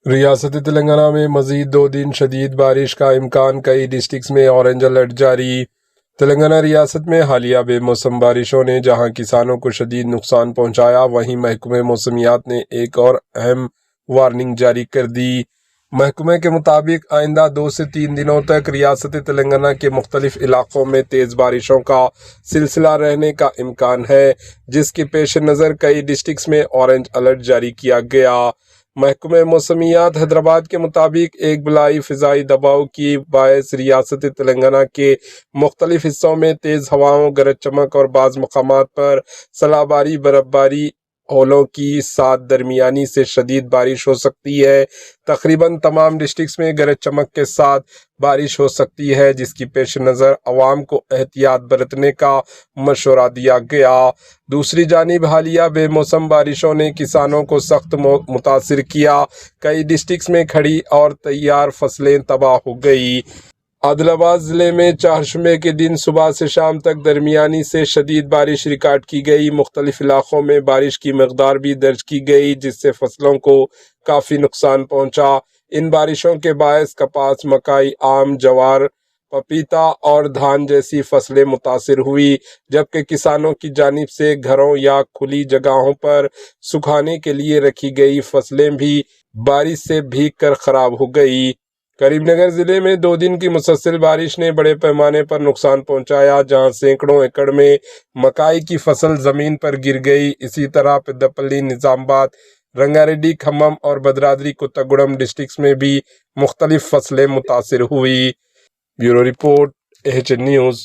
ریاست تلنگانہ میں مزید 2 دن شدید بارش کا امکان، کئی ڈسٹرکٹس میں اورنج الرٹ جاری۔ تلنگانہ ریاست میں حالیہ بے موسم بارشوں نے جہاں کسانوں کو شدید نقصان پہنچایا، وہیں محکمہ موسمیات نے ایک اور اہم وارننگ جاری کر دی۔ محکمہ کے مطابق آئندہ 2 سے 3 دنوں تک ریاست تلنگانہ کے مختلف علاقوں میں تیز بارشوں کا سلسلہ رہنے کا امکان ہے، جس کے پیش نظر کئی ڈسٹرکٹس میں اورنج الرٹ جاری کیا گیا۔ محکمہ موسمیات حیدرآباد کے مطابق ایک بلائی فضائی دباؤ کی باعث ریاست تلنگانہ کے مختلف حصوں میں تیز ہواؤں، گرج چمک اور بعض مقامات پر ژالہ باری، برف باری، اولوں کی ساتھ درمیانی سے شدید بارش ہو سکتی ہے۔ تقریباً تمام ڈسٹرکٹس میں گرج چمک کے ساتھ بارش ہو سکتی ہے، جس کی پیش نظر عوام کو احتیاط برتنے کا مشورہ دیا گیا۔ دوسری جانب حالیہ بے موسم بارشوں نے کسانوں کو سخت متاثر کیا، کئی ڈسٹرکٹس میں کھڑی اور تیار فصلیں تباہ ہو گئی۔ عادل آباد ضلع میں چہارشنبے کے دن صبح سے شام تک درمیانی سے شدید بارش ریکارڈ کی گئی۔ مختلف علاقوں میں بارش کی مقدار بھی درج کی گئی، جس سے فصلوں کو کافی نقصان پہنچا۔ ان بارشوں کے باعث کپاس، مکئی، آم، جوار، پپیتا اور دھان جیسی فصلیں متاثر ہوئی، جبکہ کسانوں کی جانب سے گھروں یا کھلی جگہوں پر سکھانے کے لیے رکھی گئی فصلیں بھی بارش سے بھیگ کر خراب ہو گئی۔ کریم نگر ضلع میں 2 دن کی مسلسل بارش نے بڑے پیمانے پر نقصان پہنچایا، جہاں سینکڑوں ایکڑ میں مکئی کی فصل زمین پر گر گئی۔ اسی طرح پیداپلی، نظام آباد، رنگا ریڈی، کھمم اور بھدرادری کوتاگوڑم ڈسٹرکٹس میں بھی مختلف فصلیں متاثر ہوئی۔ Bureau report, AHN news.